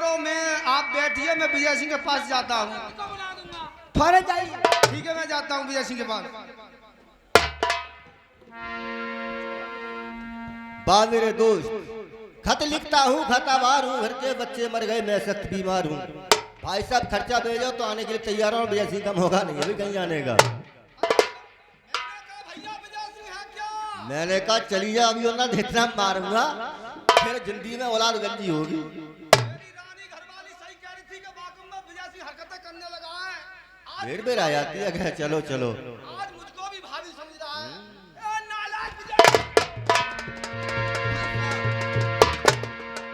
करो, मैं आप बैठिए, मैं विजय सिंह के पास जाता हूँ। फौरन जाइए। ठीक है, मैं जाता हूँ विजय सिंह के पास। बा मेरे दोस्त, खत लिखता हूँ, खतावार हूँ, घर के बच्चे मर गए, मैं सख्त बीमार हूँ। भाई साहब खर्चा भेजो तो आने के लिए तैयार हूँ। विजय सिंह का मौका नहीं अभी कहीं आने का। मैंने कहा चली जा अभी, ना देखना मारूंगा, फिर जिंदगी में औलाद गंजी होगी। मेरी रानी घरवाली सही कह रही थी कि वाकई में विजय सिंह हरकतें करने लगा है। फिर बेर आ जाती है कि चलो चलो। आज मुझको भी भाभी समझ रहा है। ए नालायक विजय!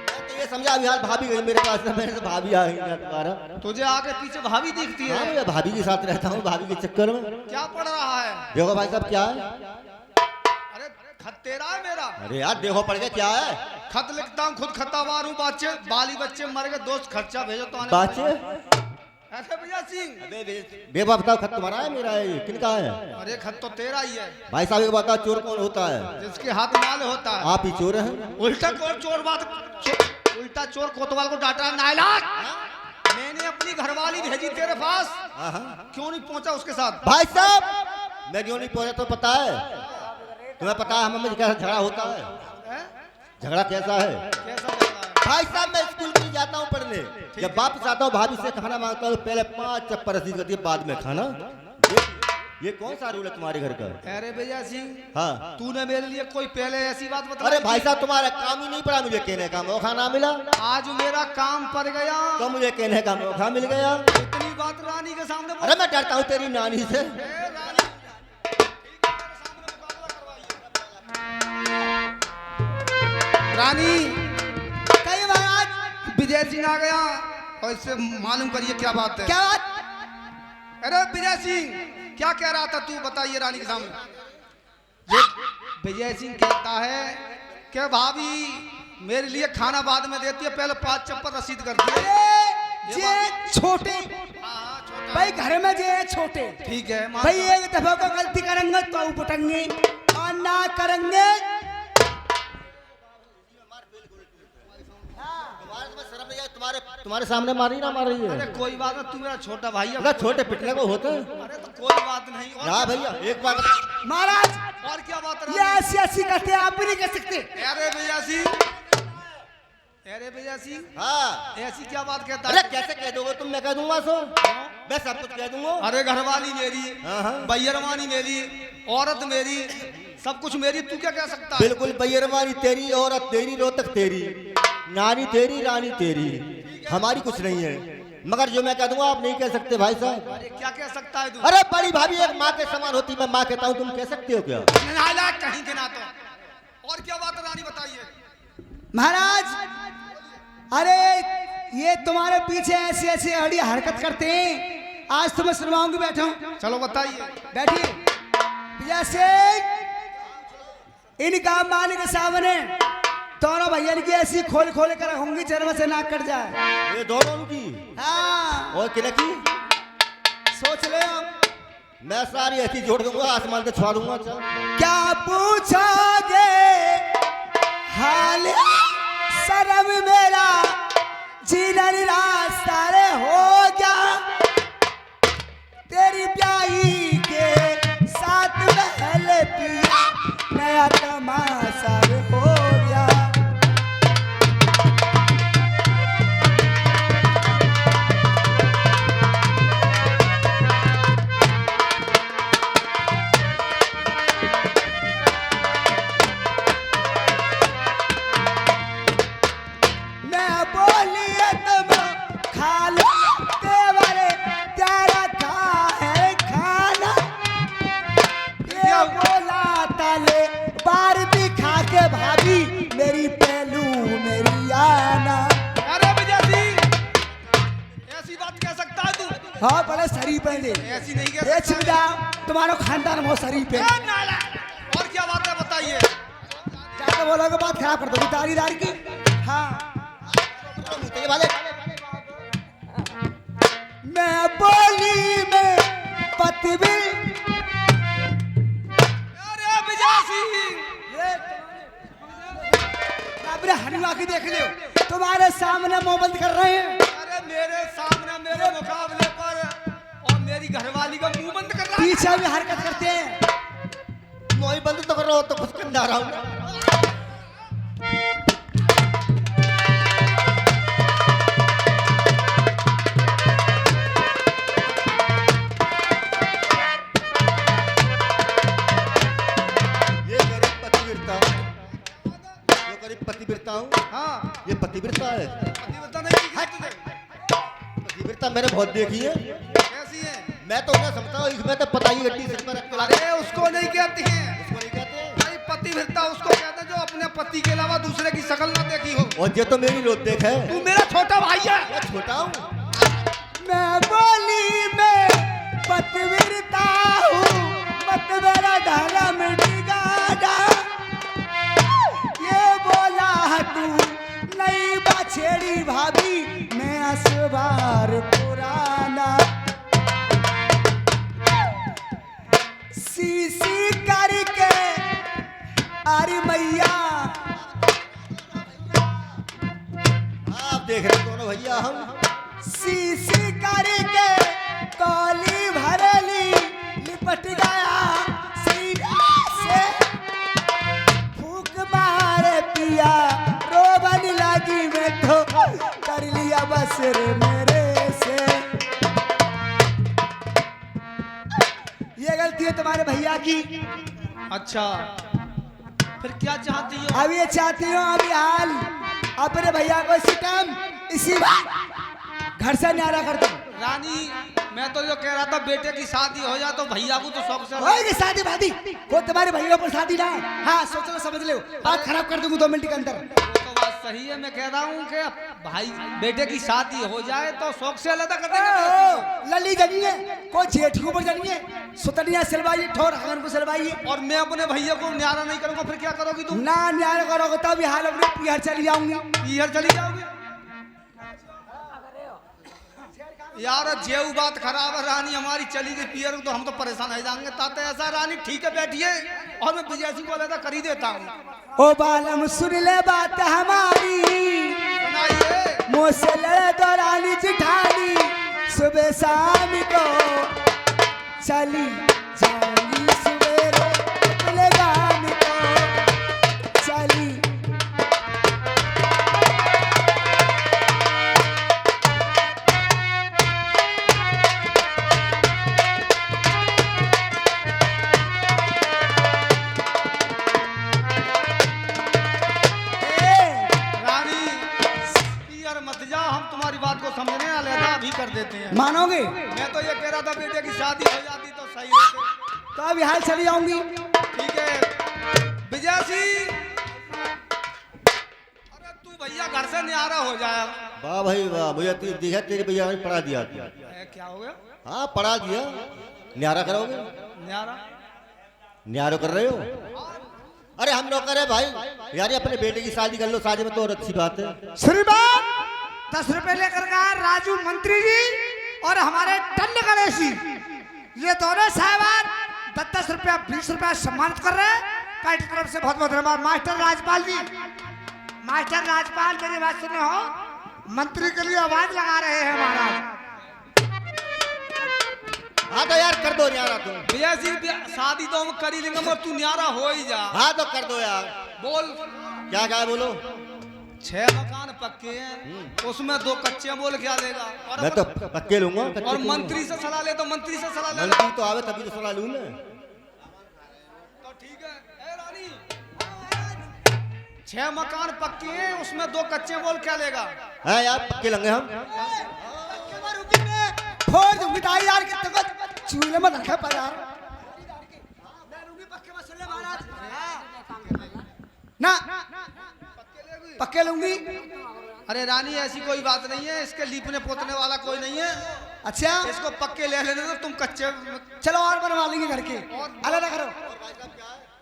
मैं तो ये समझा अभी हाल भाभी गई मेरे पास, मेरे से भाभी आ गई तुम्हारा। तुझे आगे पीछे भाभी दिखती है। हाँ, मैं भाभी के साथ रहता हूँ, भाभी के चक्कर में। क्या पढ़ रहा है? देखो भाई साहब क्या है। अरे खत तेरा है मेरा? अरे यार देखो पड़ गया क्या है। खत लिखता हूँ, खुद खतावार हूँ, बच्चे बाली बच्चे मर गए, दोस्त खर्चा भेजो तो आने। बाचे ऐसे विजय सिंह? बेबा बताओ खत तुम्हारा है मेरा है, किनका है? अरे खत तो तेरा ही है। भाई साहब एक बताओ चोर कौन होता है? जिसके हाथ माल होता है। आप ही चोर हैं। उल्टा उल्टा चोर कोतवाल को डांटा। नालायक! मैंने अपनी घरवाली भेजी तेरे पास, क्यों नहीं पहुंचा उसके साथ? भाई साहब मैं क्यों नहीं पहुंचा तो पता है तुम्हें? पता है हमें कैसा झगड़ा होता है? झगड़ा कैसा है? कैसा लग रहा है? भाई साहब मैं स्कूल नहीं जाता हूँ पढ़ने, जब वापस आता हूँ भाभी से खाना मांगता हूँ, पहले 5 चप्पल रसीद करती है, बाद में खाना। ये कौन सा रूल है तुम्हारे घर का? अरे विजय सिंह, हाँ तूने मेरे लिए कोई पहले ऐसी बात बता? अरे भाई साहब तुम्हारा काम ही नहीं पड़ा, मुझे कहने का मौका ना मिला। आज मेरा काम पड़ गया तो मुझे कहने का मौका मिल गया। इतनी बात रानी के सामने बोल। अरे मैं डरता हूँ तेरी नानी से। रानी कई महाराज विजय सिंह आ गया और इससे मालूम करिए क्या बात है। क्या बात? अरे विजय सिंह क्या कह रहा था तू, बताइए रानी के सामने। ये विजय सिंह कहता है कि भाभी मेरे लिए खाना बाद में देती है, पहले 5 चप्पल रसीद करती है। जे छोटे भाई घर में जे छोटे, ठीक है भाई एक दफा को गलती करेंगे तो पटेंगे और ना करेंगे। तुम्हारे सामने मारी ना मार रही है। अरे कोई बात नहीं, तू मेरा छोटा भाई है। अरे छोटे पिटने को होते हैं। अरे तो कोई बात नहीं। और हाँ भैया एक बात महाराज और क्या बात ये ऐसी ऐसी करते आप भी नहीं कर सकते। अरे विजय सिंह, अरे विजय सिंह, हाँ ऐसी क्या बात कहता अरे है? कैसे कह दोगे तुम? मैं कह दूंगा सो, मैं सब कुछ कह दूंगा। अरे घरवाली मेरी, हाँ। बैरवानी मेरी, औरत मेरी, सब कुछ मेरी, तू क्या कह सकता है? बिल्कुल बैरवानी तेरी, औरत तेरी, रोतक तेरी, नानी तेरी, रानी तेरी, हमारी कुछ नहीं है। मगर जो मैं कह दूंगा आप नहीं कह सकते भाई साहब। अरे क्या कह सकता है तू? अरे बड़ी भाभी एक माँ के समान होती, मैं माँ कहता हूँ, तुम कह सकते हो क्या? नालायक कहीं के ना तो। और क्या बात है रानी, बताइए। महाराज अरे ये तुम्हारे पीछे ऐसी ऐसी अड़ी हरकत करते हैं, आज तुम्हें सुनवाऊंगी। बैठो चलो बताइए। बैठिए। जैसे इनका मालिक के सामने दोनों भैया की ऐसी खोल खोल कर होंगी, जन्म से ना कट जाए। ये दोनों की हाँ और किनकी सोच ले आप। मैं सारी ऐसी जोड़ दूंगा, आसमान से छुआ दूंगा। चल क्या पूछोगे हाल शर्म मेरा, जीना रास्ता रे हो गया, तेरी प्याई के साथ महल पिया, नया तमाशा रे हो गया। मेरी पहलू मेरी आना। अरे विजय सिंह, ऐसी बात कह सकता है तू? हाँ बड़े शरीफ है। ऐसी नहीं कह ये सकता। सुविधा तुम्हारा खानदान बहुत शरीफ है। ए नालायक! और क्या बात है बताइए। क्या बोलोगे, बात खराब कर दोगे तारीदार की। हाँ वाले मैं बोली में पतवी। अरे विजय सिंह, अपने हनुमा की देख लियो तो तुम्हारे सामने मुंह बंद कर रहे हैं। अरे मेरे सामने मेरे मुकाबले पर और मेरी घरवाली का मुंह बंद कर रहा है। पीछे भी हरकत करते हैं। मोई बंद तो कर रहा हो तो कुछ कंधा रहा हूँ। पतिव्रता हूँ। हाँ ये पतिव्रता है। पतिव्रता नहीं है तुझे? पतिव्रता मैंने बहुत देखी है। कैसी है? मैं तो उन्हें समझता हूँ इसमें तो पता ही गड्डी सिर पर रख के अरे उसको नहीं कहती हैं। उसको नहीं कहते हैं। भाई पतिव्रता उसको कहते हैं जो अपने पति के अलावा दूसरे की शक्ल ना देखी हो। और ये तो मेरी रोज देख है। तू मेरा छोटा भाई है। मैं छोटा हूँ। मैं बोली में पतिव्रता हूँ, मत मेरा ढाला में डिगाड़ा। ये बोला तू नई बछेड़ी भाभी, मैं असबार पुराना। सीसी करके अरे मैया, आप देख रहे दोनों भैया हम। सीसी करके कौली भरली लिपट गया सीने से। फूक मारे पिया रोबन लगी में तो कर लिया बस रे मेरे से। ये गलती है तुम्हारे भैया की। अच्छा फिर क्या चाहती हो? अब ये चाहती हूँ अभी हाल अपने भैया को सितम इसी बात घर से न्यारा कर दूं। रानी मैं तो जो कह रहा था बेटे की शादी हो जाए तो भैया को तो शौक से होगी शादी वादी, को तुम्हारे भैया पर शादी ना है। हाँ सोच लो समझ लो, बात खराब कर दूंगा 2 मिनट के अंदर। वो तो बात सही है। मैं कह रहा हूँ कि भाई बेटे की शादी हो जाए तो शौक से अलग कर देंगे। लली जनिए को जेठ के ऊपर जनिए, सुतनिया सिलवाइए, ठोर हगन को सिलवाइए। और मैं अपने भैया को न्यारा नहीं करूंगा फिर क्या करोगी तुम? ना न्याय करोगे तब हाल अपने पियर चली जाऊंगी। पियर चली जाओगी? यार जेऊ बात खराब है। रानी हमारी चली गई पियर तो हम तो परेशान हो जाएंगे। ताते ऐसा रानी ठीक है बैठिए और मैं विजय सिंह को अलग कर ही देता हूँ। ओ बालम सुन ले बात हमारी, सुनाइए। मुँह से लड़े तो रानी जिठानी, सुबह शाम को चली जाऊंगी सवेरे अपने गाम को चली। समझने अलहदा भी कर देते हैं। मानोगे? मैं तो ये कह रहा था बेटे की शादी हो जाती तो सही रहते। तो अब यहाँ चली जाऊंगी। ठीक है विजय सिंह, अरे तू भैया घर से न्यारा हो जाए। वाह भाई वाह, मुझे दिखा तेरे भैया ने पढ़ा दिया। क्या हो गया? हाँ पढ़ा दिया। न्यारा करोगे? न्यारा न्यारो कर रहे हो? अरे हम लोग करे भाई यार अपने बेटे की शादी कर लो, शादी में तो और अच्छी बात है। श्रीमान 10 रुपए लेकर गया राजू मंत्री जी और हमारे टंड गणेश जी, ये दोनों साहबान 10-10 रुपया 20 रुपया सम्मानित कर रहे हैं। पार्टी तरफ से बहुत बहुत धन्यवाद। मास्टर राजपाल जी, मास्टर राजपाल मेरी बात सुने हो, मंत्री के लिए आवाज लगा रहे हैं महाराज। हाँ तो यार कर दो न्यारा तुम। विजय सिंह शादी तो हम कर ही लेंगे मगर तू न्यारा हो ही जा। हाँ तो कर दो यार। बोल क्या क्या बोलो। 6 मकान पक्के हैं, उसमें 2 कच्चे हैं, बोल क्या देगा? मैं तो पक्के लूंगा। और मंत्री से सलाह ले तो मंत्री से सलाह ले। मंत्री तो आवे तभी तो सलाह लूं मैं। तो ठीक है ए रानी, 6 मकान पक्के हैं, उसमें 2 कच्चे, बोल क्या लेगा? है यार पक्के लंगे हम। फोड़ दूंगी ताई यार कितने को चूल्हे में रखा पर यार। ना पक्के लूंगी। अरे रानी ऐसी कोई बात नहीं है, इसके लीपने पोतने वाला कोई नहीं है। अच्छा इसको पक्के ले लेने दो, तुम कच्चे चलो और बनवा लेंगे घर के। अलग ना करो।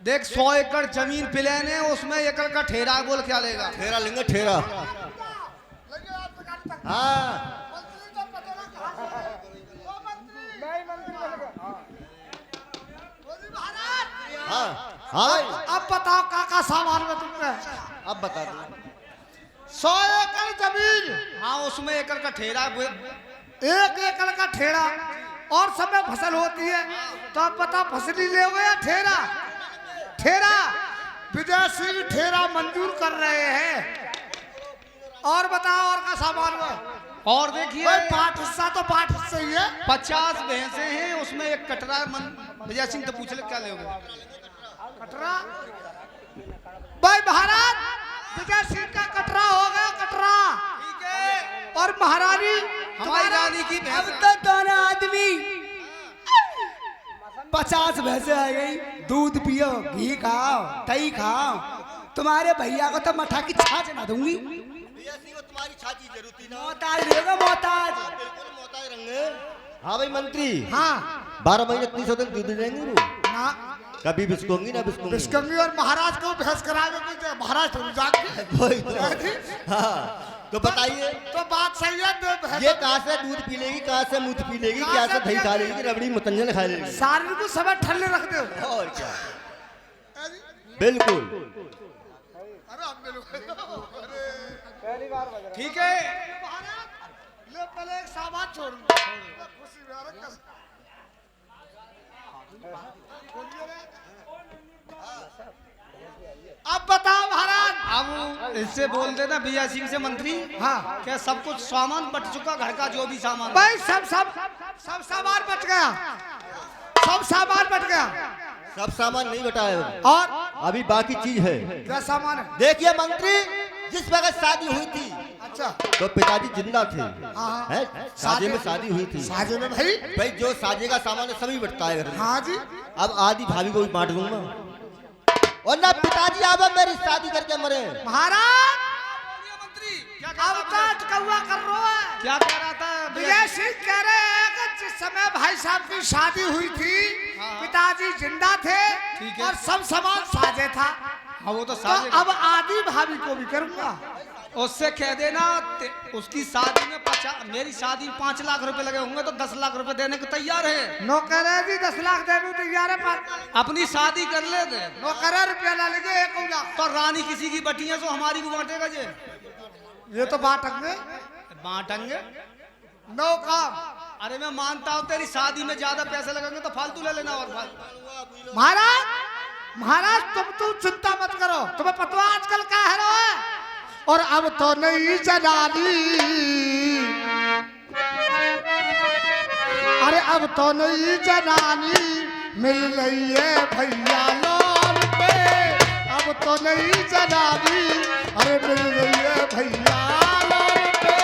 देख 100 एकड़ जमीन प्लेन है, उसमें एकड़ का ठेरा है, बोल क्या लेगा? ठेरा लेंगे ठेरा। हाँ हाँ हाँ अब बताओ काका सामान में तुमने अब बता दो। 100 एकड़ हाँ उसमें एकड़ का ठेरा एक एकड़ का ठेरा और सब में फसल होती है, तो आप बता फसली ले या ठेरा? ठेरा विजय सिंह ठेरा मंजूर कर रहे हैं। और बताओ और का सामान में? और देखिए भाई पाठ हिस्सा तो पाठ हिस्सा ही है। 50 भैंसे हैं उसमें एक कटरा विजय सिंह तो पूछ ले क्या लोगे? कटरा भाई महाराज विजय सिंह का कटरा हो गया, कटरा। ठीक है। और महारानी हमारी रानी की अब भैंस तो दोनों आदमी 50 भैंसे आ गई। दूध पियो, घी खाओ, दही खाओ। तुम्हारे भैया को तो मठा की छाछ ना दूंगी। भैया सिंह को तुम्हारी छाती जरूर थी ना। मोहताज रहेगा, मोहताज। बिल्कुल मोहताज रहेंगे। हाँ भाई मंत्री, हाँ 12 महीने 300 दिन दूध देंगे वो। ना कभी बिस्कोंगी ना बिस्कोंगी। बिस्कंगी और महाराज को भैंस करावे कि महाराज तो जाके वही तो। हाँ तो बताइए तो बात सही है। दो भैंस ये कहाँ से दूध पी लेगी, कहाँ से मूत पी लेगी, क्या से दही खा लेगी, रबड़ी मुतंजन खा लेगी? सारी को सब ठल्ले रख दो। और क्या, बिल्कुल। ठीक है। ले पहले एक सामान छोड़ अब बताओ महाराज। अब इससे बोल देना विजय सिंह से मंत्री, हाँ क्या सब कुछ सामान बट चुका, घर का जो भी सामान? भाई सब सामान बच गया, सब सामान बच गया। सब सामान नहीं बताया, और अभी बाकी चीज है। क्या सामान है? देखिए मंत्री, जिस वक्त शादी हुई थी अच्छा तो पिताजी जिंदा थे, हाँ। हैं? साजे में शादी हुई थी। साजे में भाई भाई जो साजे का सामान है सभी बटता है घर में। हाँ जी। अब आदि भाभी को भी बांट दूंगा, और ना पिताजी अब मेरी शादी करके मरे। महाराज मंत्री क्या अब तो कौवा कर रहा है। क्या कह रहा था विजय सिंह कह रहे हैं कि जिस समय भाई साहब की शादी हुई थी हाँ। पिताजी जिंदा थे ठीक है। और सब सामान साजे था, हाँ वो तो तो साजे अब आदि भाभी को भी करूंगा। उससे कह देना उसकी शादी में 50, मेरी शादी में 5 लाख रुपए लगे होंगे तो 10 लाख रुपए देने को तैयार है। नो कह रहे जी 10 लाख देने को तैयार है। अपनी शादी कर ले दे। नो कह रहे रुपया ला लेंगे 1 लाख। तो रानी किसी की बटी है तो हमारी को बांटेगा जे? ये तो बात है बांटेंगे। नो काम। अरे मैं मानता हूँ तेरी शादी में ज्यादा पैसे लगेंगे तो फालतू ले लेना और फालतू। महाराज तुम चिंता मत करो, तुम्हें पता आजकल क्या है रहा है। और अब तो नहीं जनानी, अरे अब तो नहीं जनानी मिल रही है भैया लोन पे। अब तो नहीं जनानी अरे मिल रही है भैया लोन पे।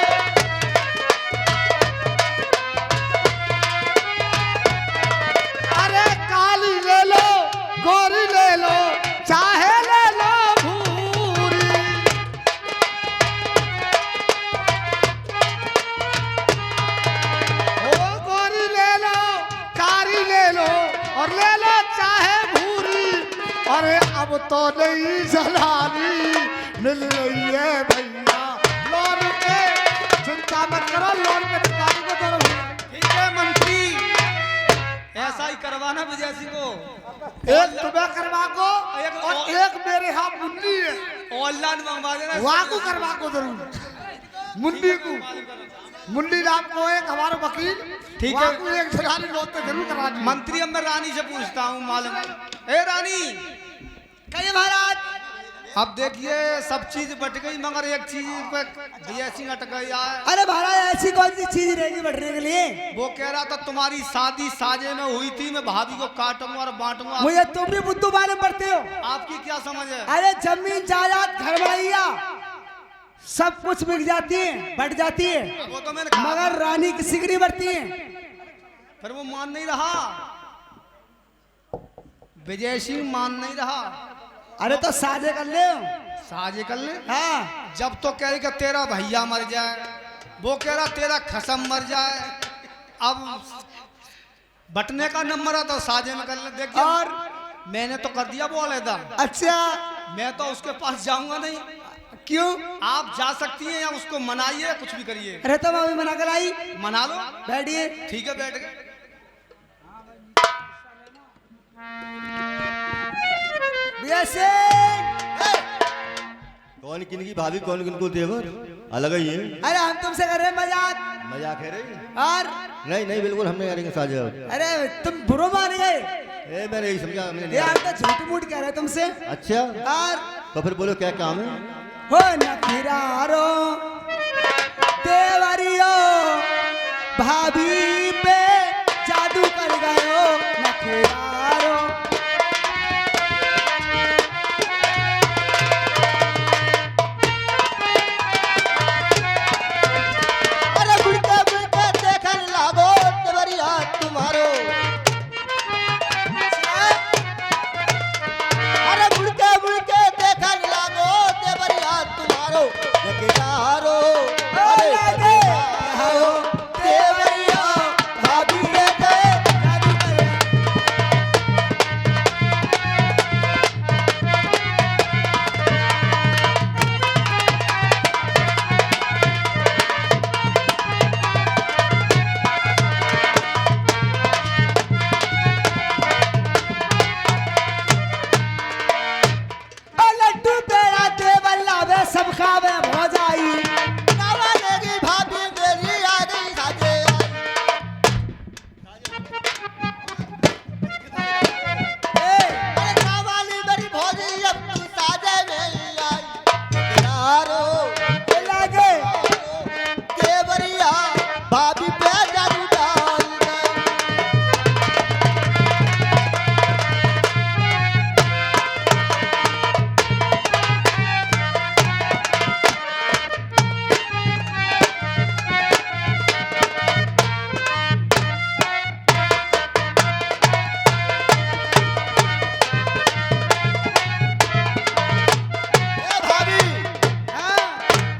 अरे काली ले लो, गोरी ले लो, चाहे ले लो भूरी। ओ गोरी ले लो, कारी ले लो और ले लो चाहे भूरी। अरे अब तो नहीं जलानी मिल रही है भैया लोन पे। चिंता मत करो, लोन पे दुकान को दो। ठीक है मंत्री, ऐसा ही करवाना विजय सिंह को। एक तुम्हें करवा को और एक मेरे यहाँ मुन्नी है, ऑनलाइन मंगवा देना। वहाँ को करवा को जरूर। मुन्नी को, मुन्नी नाम को एक हमारा वकील, ठीक वहाँ है। को एक खिलाड़ी लोग तो जरूर करा दी। मंत्री अब मैं रानी से पूछता हूँ मालूम। ए रानी, कहिए महाराज। अब देखिए सब चीज बट गई मगर एक चीज पे विजय सिंह अटक गया है। अरे महाराज ऐसी कौन सी चीज रहेगी बढ़ने के लिए? वो कह रहा था तुम्हारी शादी साजे में हुई थी, मैं भाभी को काटूंगा और बांटूंगा। मुझे तुम भी बुद्धू मालूम पड़ते हो। आपकी क्या समझ है? अरे जमीन जायदाद घर बढ़िया सब कुछ बिक जाती है, बढ़ जाती है, वो तो मैंने कहा, मगर रानी की सिगड़ी बढ़ती है। फिर वो मान नहीं रहा, विजय सिंह मान नहीं रहा। अरे तो साझे कर ले। साजे कर ले। हाँ जब तो कह रही कि तेरा भैया मर जाए, वो कह रहा तेरा खसम मर जाए। अब बटने का नंबर है तो साजे में कर ले। देखिए और मैंने तो कर दिया वो अलहदा, अच्छा मैं तो उसके पास जाऊंगा नहीं। क्यों? आप जा सकती हैं या उसको मनाइए, कुछ भी करिए। अरे तो अभी मना कर आई, मना लो। बैठिए। ठीक है बैठ गए। वैसे कौन किनकी भाभी कौन किनको देवर अलग ही है। अरे हम तुमसे कर रहे हैं मजाक। मजाक है रे? और नहीं नहीं बिल्कुल हम नहीं करेंगे साझा। अरे तुम बुरो मान गए। ए मैंने यही समझा हमने ये नहीं। हम तो झूठ मूठ कह रहे हैं तुमसे। अच्छा और तो फिर बोलो क्या काम है? हो नखिरारो देवरियो भाभी पे जादू कर गयो नखिरारो। अरे बुड़के बुड़के देखन लागो देवरिया तुम्हारो। अरे बुड़के बुड़के देखन लागो देवरिया तुम्हारो। नखिरारो अरे नखिरारो देवरिया भाभी पे जादू कर गयो। ओ लड्डू पेड़ा देवल लावे सब खावे भौजाई। कावा लेगी भाभी मेरी आ गई साजे। अरे कावाली मेरी भौजी अब तू साजे में आई। नखिरारो लागे देवरिया भाभी पे जादू डाल गई। ए भाभी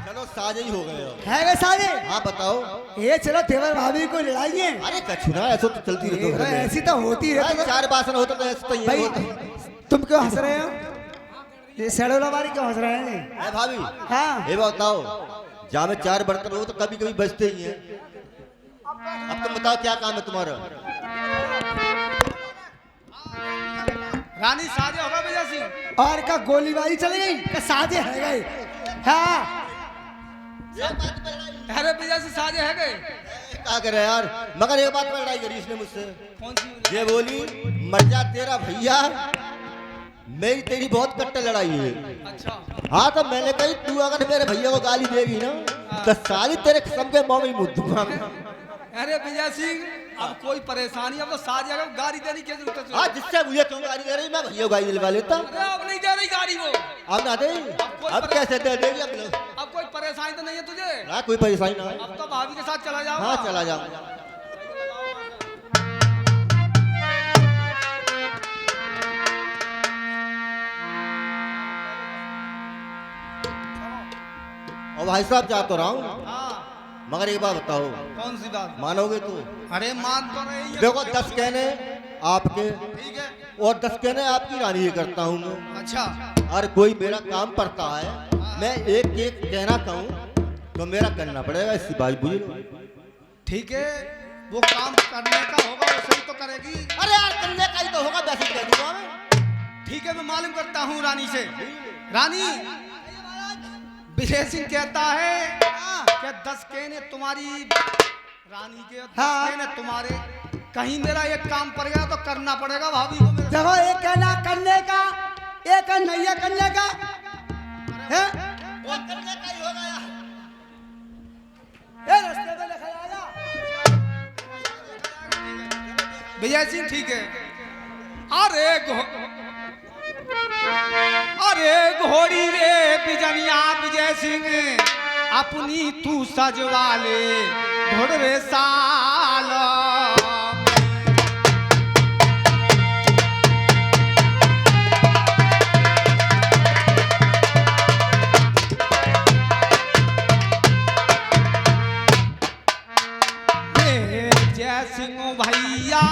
चलो साजे ही हो गए अब। है गे सारे। हाँ बताओ। ये चलो देवर भाभी को लड़ाई है। अरे कछुना ऐसा तो चलती रहती है घर में। ऐसी तो होती है। अरे चार बासन होता तो ऐसा तो ये भाई होता। तुम क्यों हंस रहे हो? ये सड़ोला बारी क्यों हंस रहे हैं? ए भाभी हाँ ये बताओ जहाँ में चार बर्तन हो तो कभी कभी बचते ही हैं। अब तुम बताओ क्या काम है तुम्हारा? रानी साजे होगा भैया सिंह। और का गोलीबारी चल गई का साजे है गए। हाँ अरे भैया से साजे है गए। क्या कर रहे यार? मगर एक बात पर लड़ाई करी इसने मुझसे। कौन सी? ये बोली मर जा तेरा भैया मेरी तेरी बहुत कट्टर लड़ाई है। अच्छा हाँ तो मैंने कही तू अगर मेरे भैया को गाली देगी ना तो साली तेरे कसम के मुंह में मुँह दूंगा मैं। अरे भैया सिंह अब कोई परेशानी अब तो साजे है गाड़ी देने की जरूरत है। हाँ जिससे मुझे क्यों गाली दे रही मैं भैया को गाली दिलवा लेता। अरे अब नहीं दे रही गाड़ी वो। अब ना दे अब कैसे दे देगी अब लोग। अब कोई परेशानी तो नहीं है तुझे? हाँ कोई परेशानी ना है। अब तो भाभी के साथ चला जाओ। हाँ चला जाओ। और भाई साहब जा तो रहा हूँ हाँ मगर एक बात बताओ कौन सी बात? मानोगे तू? अरे मान तो रही है। देखो 10 कहने आपके ठीक है। और 10 कहने आपकी रानी ही करता हूँ मैं। अच्छा और कोई मेरा काम पड़ता है मैं एक एक कहना कहूँ तो मेरा करना पड़ेगा इसकी बात बुझ लो। ठीक है वो काम करने का होगा वो सही तो करेगी। अरे यार करने का ही तो होगा वैसे ही कह दूंगा मैं। ठीक है मैं मालूम करता हूँ रानी से। रानी विजय सिंह कहता है कि 10 कहने तुम्हारी रानी के 10 हाँ। कहने तुम्हारे कहीं मेरा एक काम पड़ गया तो करना पड़ेगा भाभी को मेरे। देखो एक कहना करने का एक नैया करने का है। वो करने का ही होगा यार। ये रास्ते पे लिखा आया। विजय सिंह ठीक है। अरे घोड़ी रे बिजनिया विजय सिंह अपनी तू सजवा ले घोड़ रे साल। जय सिंह भैया